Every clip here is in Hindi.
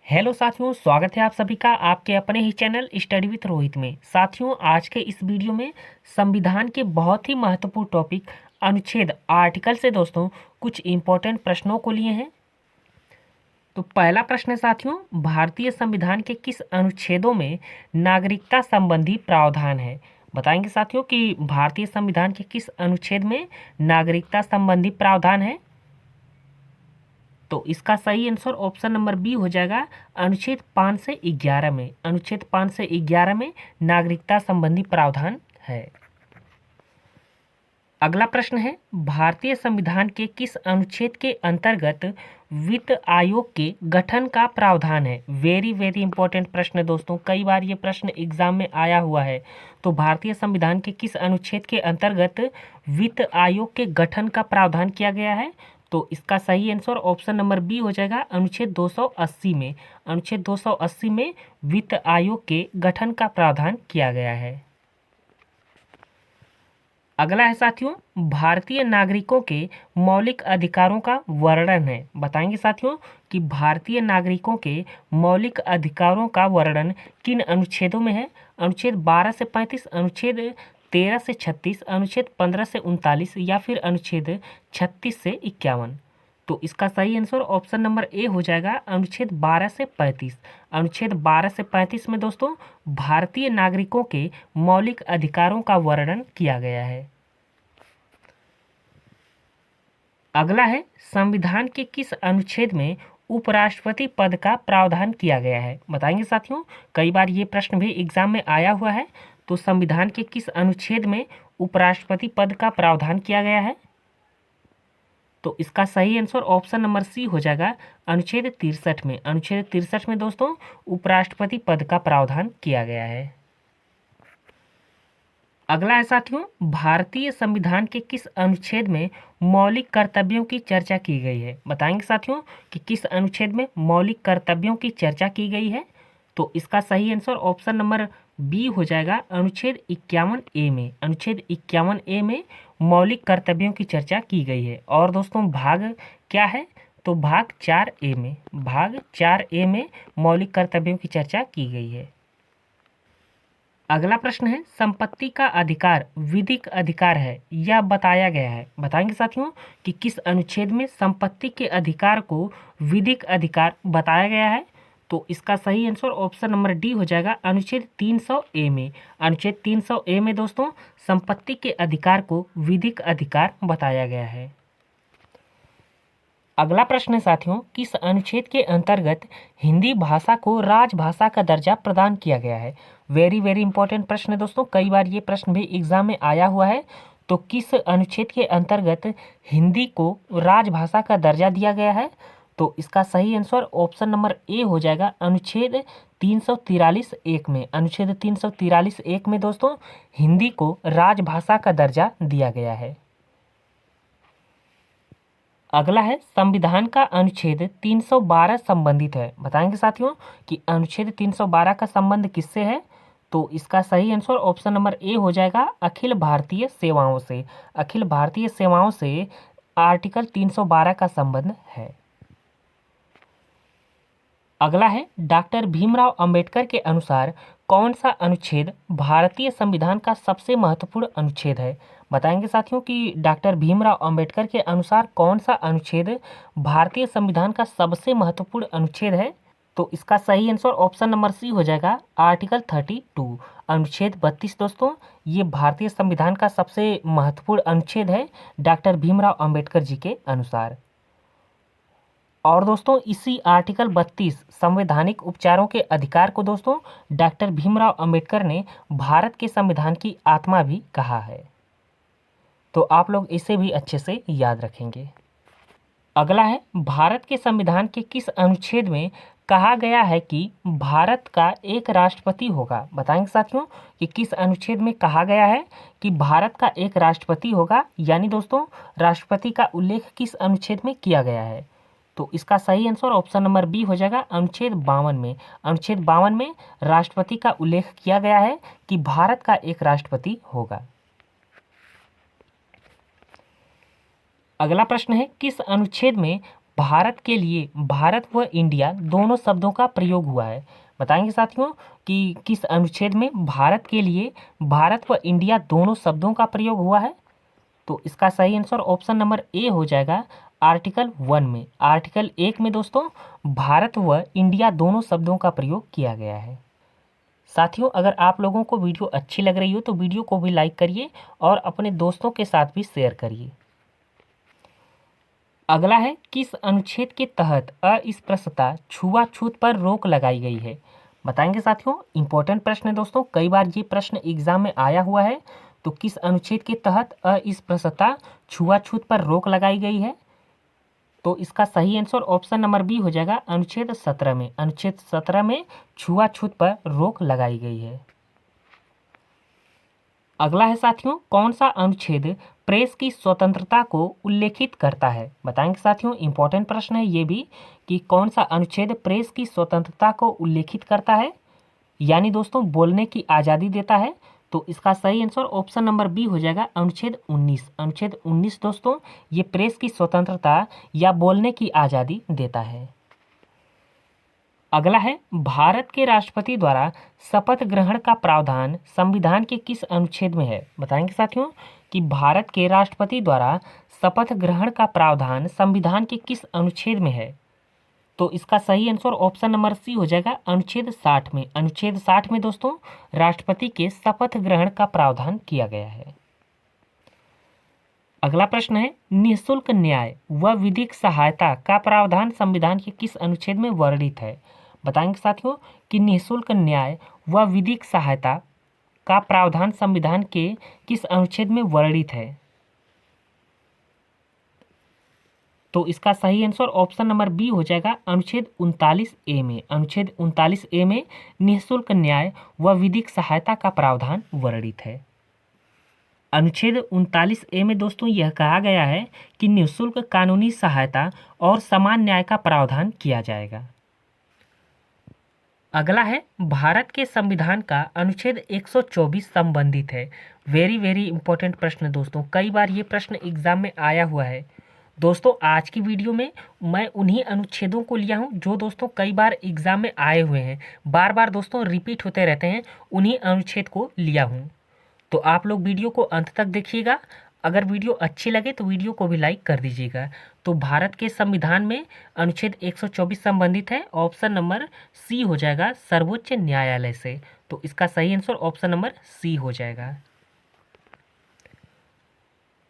हेलो साथियों, स्वागत है आप सभी का आपके अपने ही चैनल स्टडी विथ रोहित में। साथियों, आज के इस वीडियो में संविधान के बहुत ही महत्वपूर्ण टॉपिक अनुच्छेद आर्टिकल से दोस्तों कुछ इम्पोर्टेंट प्रश्नों को लिए हैं। तो पहला प्रश्न है साथियों, भारतीय संविधान के किस अनुच्छेदों में नागरिकता संबंधी प्रावधान है? बताएंगे साथियों कि भारतीय संविधान के किस अनुच्छेद में नागरिकता संबंधी प्रावधान है। तो इसका सही आंसर ऑप्शन नंबर बी हो जाएगा। अनुच्छेद 5 से 11 में, अनुच्छेद 5 से 11 में नागरिकता संबंधी प्रावधान है। अगला प्रश्न है, भारतीय संविधान के किस अनुच्छेद के अंतर्गत वित्त आयोग के गठन का प्रावधान है? वेरी वेरी इंपॉर्टेंट प्रश्न है दोस्तों, कई बार ये प्रश्न एग्जाम में आया हुआ है। तो भारतीय संविधान के किस अनुच्छेद के अंतर्गत वित्त आयोग के गठन का प्रावधान किया गया है? तो इसका सही आंसर ऑप्शन नंबर बी हो जाएगा, अनुच्छेद 280 में। अनुच्छेद 280 में वित्त आयोग के गठन का प्रावधान किया गया है। अगला है साथियों, भारतीय नागरिकों के मौलिक अधिकारों का वर्णन है। बताएंगे साथियों कि भारतीय नागरिकों के मौलिक अधिकारों का वर्णन किन अनुच्छेदों में है? अनुच्छेद 12 से 35, अनुच्छेद 13 से 36, अनुच्छेद 15 से 39 या फिर अनुच्छेद 36 से 51। तो इसका सही आंसर ऑप्शन नंबर ए हो जाएगा, अनुच्छेद 12 से 35। अनुच्छेद 12 से 35 में दोस्तों भारतीय नागरिकों के मौलिक अधिकारों का वर्णन किया गया है। अगला है, संविधान के किस अनुच्छेद में उपराष्ट्रपति पद का प्रावधान किया गया है? बताएंगे साथियों, कई बार ये प्रश्न भी एग्जाम में आया हुआ है। तो संविधान के किस अनुच्छेद में उपराष्ट्रपति पद का प्रावधान किया गया है? तो इसका सही आंसर ऑप्शन नंबर सी हो जाएगा, अनुच्छेद 63 में। अनुच्छेद 63 में दोस्तों उपराष्ट्रपति पद का प्रावधान किया गया है। अगला है साथियों, भारतीय संविधान के किस अनुच्छेद में मौलिक कर्तव्यों की चर्चा की गई है? बताएंगे साथियों कि किस अनुच्छेद में मौलिक कर्तव्यों की चर्चा की गई है। तो इसका सही आंसर ऑप्शन नंबर बी हो जाएगा, अनुच्छेद 51 ए में। अनुच्छेद 51 ए में मौलिक कर्तव्यों की चर्चा की गई है। और दोस्तों भाग क्या है? तो भाग 4 ए में, भाग 4 ए में मौलिक कर्तव्यों की चर्चा की गई है। अगला प्रश्न है, संपत्ति का अधिकार विधिक अधिकार है यह बताया गया है। बताएंगे साथियों कि किस अनुच्छेद में संपत्ति के अधिकार को विधिक अधिकार बताया गया है। तो इसका सही आंसर ऑप्शन नंबर डी हो जाएगा, अनुच्छेद 300 ए में। अनुच्छेद 300 ए में दोस्तों संपत्ति के अधिकार को विधिक अधिकार बताया गया है। अगला प्रश्न है साथियों, किस अनुच्छेद के अंतर्गत हिंदी भाषा को राजभाषा का दर्जा प्रदान किया गया है? वेरी वेरी इंपॉर्टेंट प्रश्न है दोस्तों, कई बार ये प्रश्न भी एग्जाम में आया हुआ है। तो किस अनुच्छेद के अंतर्गत हिंदी को राजभाषा का दर्जा दिया गया है? तो इसका सही आंसर ऑप्शन नंबर ए हो जाएगा, अनुच्छेद 343(1) में। अनुच्छेद 343(1) में दोस्तों हिंदी को राजभाषा का दर्जा दिया गया है। अगला है, संविधान का अनुच्छेद 312 संबंधित है। बताएंगे साथियों कि अनुच्छेद 312 का संबंध किससे है? तो इसका सही आंसर ऑप्शन नंबर ए हो जाएगा, अखिल भारतीय सेवाओं से। अखिल भारतीय सेवाओं से आर्टिकल 312 का संबंध है। अगला है, डॉक्टर भीमराव अंबेडकर के अनुसार कौन सा अनुच्छेद भारतीय संविधान का सबसे महत्वपूर्ण अनुच्छेद है? बताएंगे साथियों कि डॉक्टर भीमराव अंबेडकर के अनुसार कौन सा अनुच्छेद भारतीय संविधान का सबसे महत्वपूर्ण अनुच्छेद है। तो इसका सही आंसर ऑप्शन नंबर सी हो जाएगा, आर्टिकल 32, अनुच्छेद 32 दोस्तों ये भारतीय संविधान का सबसे महत्वपूर्ण अनुच्छेद है डॉक्टर भीमराव अंबेडकर जी के अनुसार। और दोस्तों इसी आर्टिकल 32 संवैधानिक उपचारों के अधिकार को दोस्तों डॉक्टर भीमराव अंबेडकर ने भारत के संविधान की आत्मा भी कहा है। तो आप लोग इसे भी अच्छे से याद रखेंगे। अगला है, भारत के संविधान के किस अनुच्छेद में कहा गया है कि भारत का एक राष्ट्रपति होगा? बताएंगे साथियों कि किस अनुच्छेद में कहा गया है कि भारत का एक राष्ट्रपति होगा, यानी दोस्तों राष्ट्रपति का उल्लेख किस अनुच्छेद में किया गया है? तो इसका सही आंसर ऑप्शन नंबर बी हो जाएगा, अनुच्छेद 52 में। अनुच्छेद 52 में राष्ट्रपति का उल्लेख किया गया है कि भारत का एक राष्ट्रपति होगा। अगला प्रश्न है, किस अनुच्छेद में भारत के लिए भारत व इंडिया दोनों शब्दों का प्रयोग हुआ है? बताएंगे साथियों कि किस अनुच्छेद में भारत के लिए भारत व इंडिया दोनों शब्दों का प्रयोग हुआ है? तो इसका सही आंसर ऑप्शन नंबर ए हो जाएगा, आर्टिकल 1 में। आर्टिकल 1 में दोस्तों भारत व इंडिया दोनों शब्दों का प्रयोग किया गया है। साथियों, अगर आप लोगों को वीडियो अच्छी लग रही हो तो वीडियो को भी लाइक करिए और अपने दोस्तों के साथ भी शेयर करिए। अगला है, किस अनुच्छेद के तहत अस्पृश्यता छुआछूत पर रोक लगाई गई है? बताएंगे साथियों, इंपॉर्टेंट प्रश्न है दोस्तों, कई बार ये प्रश्न एग्जाम में आया हुआ है। तो किस अनुच्छेद के तहत अस्पृश्यता छुआछूत पर रोक लगाई गई है? तो इसका सही आंसर ऑप्शन नंबर बी हो जाएगा, अनुच्छेद 17 में। अनुच्छेद 17 में छुआछूत पर रोक लगाई गई है। अगला है साथियों, कौन सा अनुच्छेद प्रेस की स्वतंत्रता को उल्लेखित करता है? बताएंगे साथियों, इंपॉर्टेंट प्रश्न है ये भी कि कौन सा अनुच्छेद प्रेस की स्वतंत्रता को उल्लेखित करता है, यानी दोस्तों बोलने की आज़ादी देता है। तो इसका सही आंसर ऑप्शन नंबर बी हो जाएगा, अनुच्छेद 19। अनुच्छेद 19 दोस्तों ये प्रेस की स्वतंत्रता या बोलने की आज़ादी देता है। अगला है, भारत के राष्ट्रपति द्वारा शपथ ग्रहण का प्रावधान संविधान के किस अनुच्छेद में है? बताएंगे साथियों कि भारत के राष्ट्रपति द्वारा शपथ ग्रहण का प्रावधान संविधान के किस अनुच्छेद में है? तो इसका सही आंसर ऑप्शन नंबर सी हो जाएगा, अनुच्छेद 60 में। अनुच्छेद 60 में दोस्तों राष्ट्रपति के शपथ ग्रहण का प्रावधान किया गया है। अगला प्रश्न है, निःशुल्क न्याय व विधिक सहायता का प्रावधान संविधान के किस अनुच्छेद में वर्णित है? बताएंगे साथियों कि निःशुल्क न्याय व विधिक सहायता का प्रावधान संविधान के किस अनुच्छेद में वर्णित है? तो इसका सही आंसर ऑप्शन नंबर बी हो जाएगा, अनुच्छेद 39 ए में। अनुच्छेद 39 ए में निःशुल्क न्याय व विधिक सहायता का प्रावधान वर्णित है। अनुच्छेद 39 ए में दोस्तों यह कहा गया है कि निःशुल्क कानूनी सहायता और समान न्याय का प्रावधान किया जाएगा। अगला है, भारत के संविधान का अनुच्छेद 124 संबंधित है। वेरी वेरी इंपॉर्टेंट प्रश्न दोस्तों, कई बार ये प्रश्न एग्जाम में आया हुआ है। दोस्तों आज की वीडियो में मैं उन्हीं अनुच्छेदों को लिया हूँ जो दोस्तों कई बार एग्जाम में आए हुए हैं, बार बार दोस्तों रिपीट होते रहते हैं, उन्हीं अनुच्छेद को लिया हूँ। तो आप लोग वीडियो को अंत तक देखिएगा। अगर वीडियो अच्छी लगे तो वीडियो को भी लाइक कर दीजिएगा। तो भारत के संविधान में अनुच्छेद 124 संबंधित है, ऑप्शन नंबर सी हो जाएगा, सर्वोच्च न्यायालय से। तो इसका सही आंसर ऑप्शन नंबर सी हो जाएगा।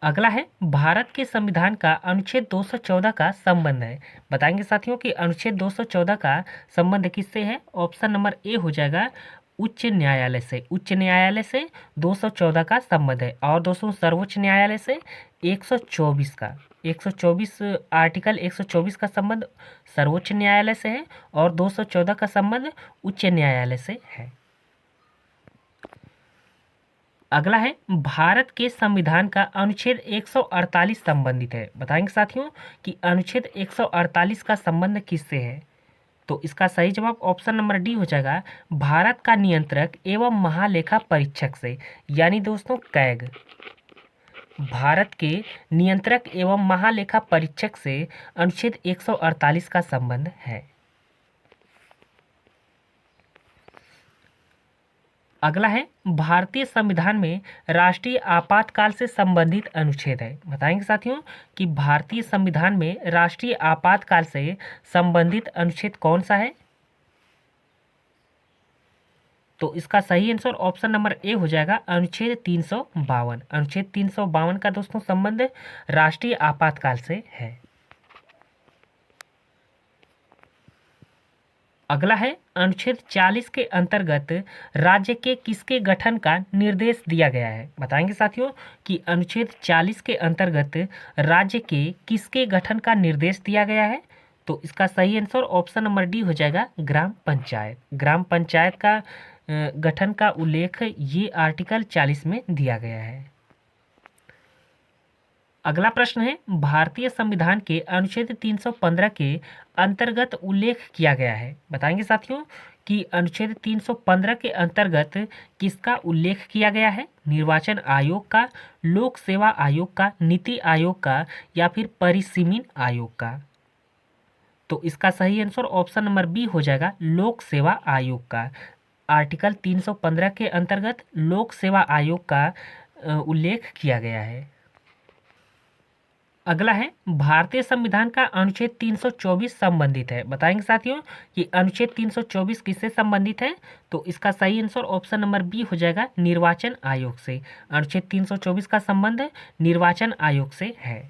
अगला है, भारत के संविधान का अनुच्छेद 214 का संबंध है। बताएंगे साथियों कि अनुच्छेद 214 का संबंध किससे है? ऑप्शन नंबर ए हो जाएगा, उच्च न्यायालय से। उच्च न्यायालय से 214 का संबंध है। और दोस्तों सर्वोच्च न्यायालय से 124 का 124 आर्टिकल 124 का संबंध सर्वोच्च न्यायालय से है और 214 का संबंध उच्च न्यायालय से है। अगला है, भारत के संविधान का अनुच्छेद 148 संबंधित है। बताएंगे साथियों कि अनुच्छेद 148 का संबंध किससे है? तो इसका सही जवाब ऑप्शन नंबर डी हो जाएगा, भारत का नियंत्रक एवं महालेखा परीक्षक से, यानी दोस्तों कैग। भारत के नियंत्रक एवं महालेखा परीक्षक से अनुच्छेद 148 का संबंध है। अगला है, भारतीय संविधान में राष्ट्रीय आपातकाल से संबंधित अनुच्छेद है। बताएंगे साथियों कि भारतीय संविधान में राष्ट्रीय आपातकाल से संबंधित अनुच्छेद कौन सा है? तो इसका सही आंसर ऑप्शन नंबर ए हो जाएगा, अनुच्छेद 352। अनुच्छेद 352 का दोस्तों संबंध राष्ट्रीय आपातकाल से है। अगला है, अनुच्छेद 40 के अंतर्गत राज्य के किसके गठन का निर्देश दिया गया है? बताएंगे साथियों कि अनुच्छेद 40 के अंतर्गत राज्य के किसके गठन का निर्देश दिया गया है? तो इसका सही आंसर ऑप्शन नंबर डी हो जाएगा, ग्राम पंचायत। ग्राम पंचायत का गठन का उल्लेख ये आर्टिकल 40 में दिया गया है। अगला प्रश्न है, भारतीय संविधान के अनुच्छेद 315 के अंतर्गत उल्लेख किया गया है। बताएंगे साथियों कि अनुच्छेद 315 के अंतर्गत किसका उल्लेख किया गया है? निर्वाचन आयोग का, लोक सेवा आयोग का, नीति आयोग का या फिर परिसीमन आयोग का? तो इसका सही आंसर ऑप्शन नंबर बी हो जाएगा लोक सेवा आयोग का। आर्टिकल 315 के अंतर्गत लोक सेवा आयोग का उल्लेख किया गया है। अगला है भारतीय संविधान का अनुच्छेद 324 संबंधित है। बताएंगे साथियों कि अनुच्छेद 324 किससे संबंधित है। तो इसका सही आंसर ऑप्शन नंबर बी हो जाएगा निर्वाचन आयोग से। अनुच्छेद 324 का संबंध निर्वाचन आयोग से है।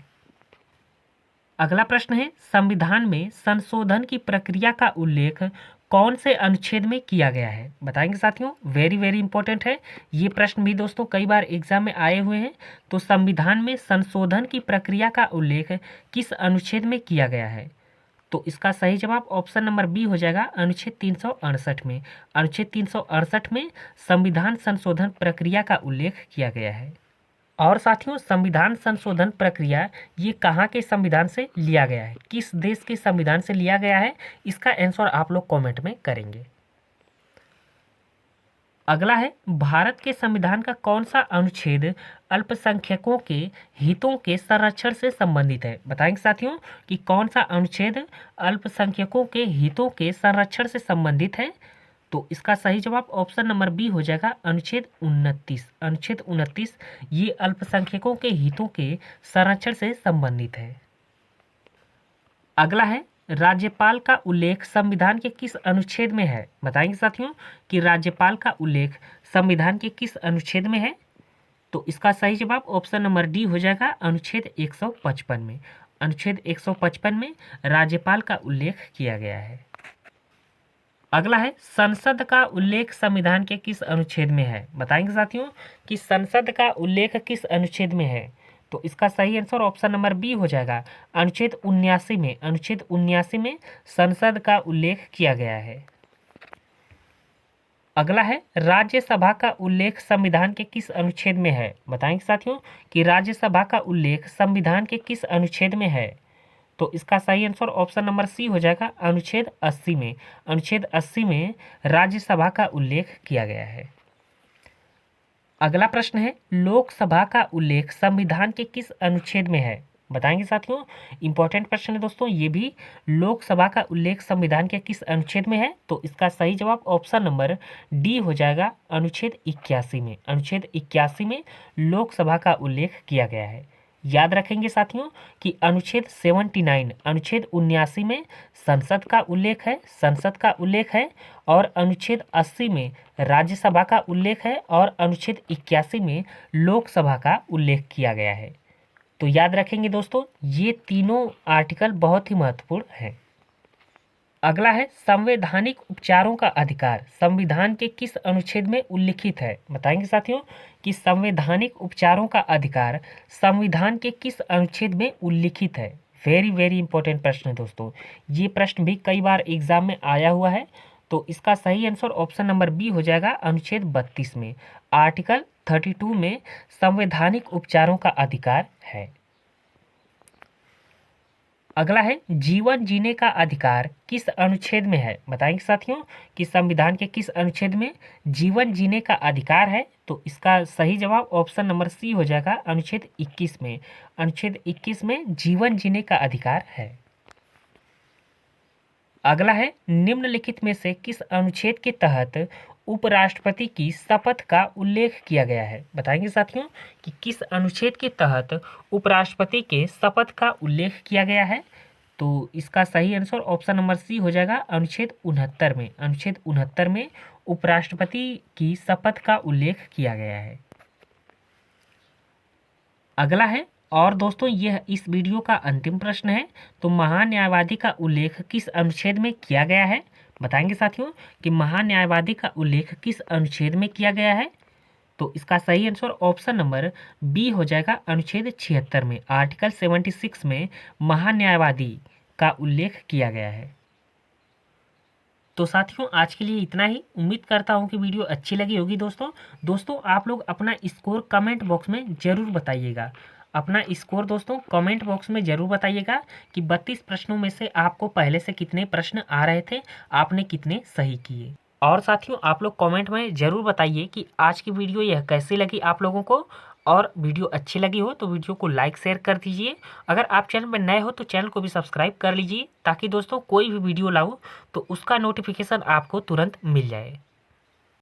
अगला प्रश्न है संविधान में संशोधन की प्रक्रिया का उल्लेख कौन से अनुच्छेद में किया गया है। बताएंगे साथियों, वेरी वेरी इंपॉर्टेंट है ये प्रश्न भी दोस्तों, कई बार एग्जाम में आए हुए हैं। तो संविधान में संशोधन की प्रक्रिया का उल्लेख किस अनुच्छेद में किया गया है। तो इसका सही जवाब ऑप्शन नंबर बी हो जाएगा अनुच्छेद 368 में। अनुच्छेद 368 में संविधान संशोधन प्रक्रिया का उल्लेख किया गया है। और साथियों संविधान संशोधन प्रक्रिया ये कहाँ के संविधान से लिया गया है, किस देश के संविधान से लिया गया है, इसका आंसर आप लोग कमेंट में करेंगे। अगला है भारत के संविधान का कौन सा अनुच्छेद अल्पसंख्यकों के हितों के संरक्षण से संबंधित है। बताएंगे साथियों कि कौन सा अनुच्छेद अल्पसंख्यकों के हितों के संरक्षण से संबंधित है। तो इसका सही जवाब ऑप्शन नंबर बी हो जाएगा अनुच्छेद 29। अनुच्छेद 29 ये अल्पसंख्यकों के हितों के संरक्षण से संबंधित है। अगला है राज्यपाल का उल्लेख संविधान के किस अनुच्छेद में है। बताएंगे साथियों कि राज्यपाल का उल्लेख संविधान के किस अनुच्छेद में है। तो इसका सही जवाब ऑप्शन नंबर डी हो जाएगा अनुच्छेद 155 में। अनुच्छेद 155 में राज्यपाल का उल्लेख किया गया है। अगला है संसद का उल्लेख संविधान के किस अनुच्छेद में है। बताएंगे साथियों कि संसद का उल्लेख किस अनुच्छेद में है। तो इसका सही आंसर ऑप्शन नंबर बी हो जाएगा अनुच्छेद 79 में। अनुच्छेद 79 में संसद का उल्लेख किया गया है। अगला है राज्यसभा का उल्लेख संविधान के किस अनुच्छेद में है। बताएंगे साथियों कि राज्यसभा का उल्लेख संविधान के किस अनुच्छेद में है। तो इसका सही आंसर ऑप्शन नंबर सी हो जाएगा अनुच्छेद 80 में। अनुच्छेद 80 में राज्यसभा का उल्लेख किया गया है। अगला प्रश्न है लोकसभा का उल्लेख संविधान के किस अनुच्छेद में है। बताएंगे साथियों, इंपॉर्टेंट प्रश्न है दोस्तों ये भी। लोकसभा का उल्लेख संविधान के किस अनुच्छेद में है। तो इसका सही जवाब ऑप्शन नंबर डी हो जाएगा अनुच्छेद 81 में। अनुच्छेद 81 में लोकसभा का उल्लेख किया गया है। याद रखेंगे साथियों कि अनुच्छेद 79 अनुच्छेद 79 में संसद का उल्लेख है। संसद का उल्लेख है। और अनुच्छेद 80 में राज्यसभा का उल्लेख है। और अनुच्छेद 81 में लोकसभा का उल्लेख किया गया है। तो याद रखेंगे दोस्तों ये तीनों आर्टिकल बहुत ही महत्वपूर्ण हैं। अगला है संवैधानिक उपचारों का अधिकार संविधान के किस अनुच्छेद में उल्लिखित है। बताएंगे साथियों कि संवैधानिक उपचारों का अधिकार संविधान के किस अनुच्छेद में उल्लिखित है। वेरी वेरी इंपॉर्टेंट प्रश्न है दोस्तों, ये प्रश्न भी कई बार एग्जाम में आया हुआ है। तो इसका सही आंसर ऑप्शन नंबर बी हो जाएगा अनुच्छेद 32 में। आर्टिकल 32 में संवैधानिक उपचारों का अधिकार है। अगला है जीवन जीने का अधिकार किस अनुच्छेद में है। बताएंगे साथियों कि संविधान के किस अनुच्छेद में जीवन जीने का अधिकार है। तो इसका सही जवाब ऑप्शन नंबर सी हो जाएगा अनुच्छेद 21 में। अनुच्छेद 21 में जीवन जीने का अधिकार है। अगला है निम्नलिखित में से किस अनुच्छेद के तहत उपराष्ट्रपति की शपथ का उल्लेख किया गया है। बताएंगे साथियों कि किस अनुच्छेद के तहत उपराष्ट्रपति के शपथ का उल्लेख किया गया है। तो इसका सही आंसर ऑप्शन नंबर सी हो जाएगा अनुच्छेद 69 में। अनुच्छेद 69 में उपराष्ट्रपति की शपथ का उल्लेख किया गया है। अगला है और दोस्तों यह इस वीडियो का अंतिम प्रश्न है। तो महान्यायवादी का उल्लेख किस अनुच्छेद में किया गया है। बताएंगे साथियों कि महान्यायवादी का उल्लेख किस अनुच्छेद में किया गया है। तो इसका सही आंसर ऑप्शन नंबर बी हो जाएगा अनुच्छेद 76 में। आर्टिकल 76 में महान्यायवादी का उल्लेख किया गया है। तो साथियों आज के लिए इतना ही। उम्मीद करता हूं कि वीडियो अच्छी लगी होगी। दोस्तों आप लोग अपना स्कोर कमेंट बॉक्स में ज़रूर बताइएगा। अपना स्कोर दोस्तों कमेंट बॉक्स में ज़रूर बताइएगा कि 32 प्रश्नों में से आपको पहले से कितने प्रश्न आ रहे थे, आपने कितने सही किए। और साथियों आप लोग कमेंट में ज़रूर बताइए कि आज की वीडियो यह कैसी लगी आप लोगों को। और वीडियो अच्छी लगी हो तो वीडियो को लाइक शेयर कर दीजिए। अगर आप चैनल पर नए हो तो चैनल को भी सब्सक्राइब कर लीजिए, ताकि दोस्तों कोई भी वीडियो लाऊं तो उसका नोटिफिकेशन आपको तुरंत मिल जाए।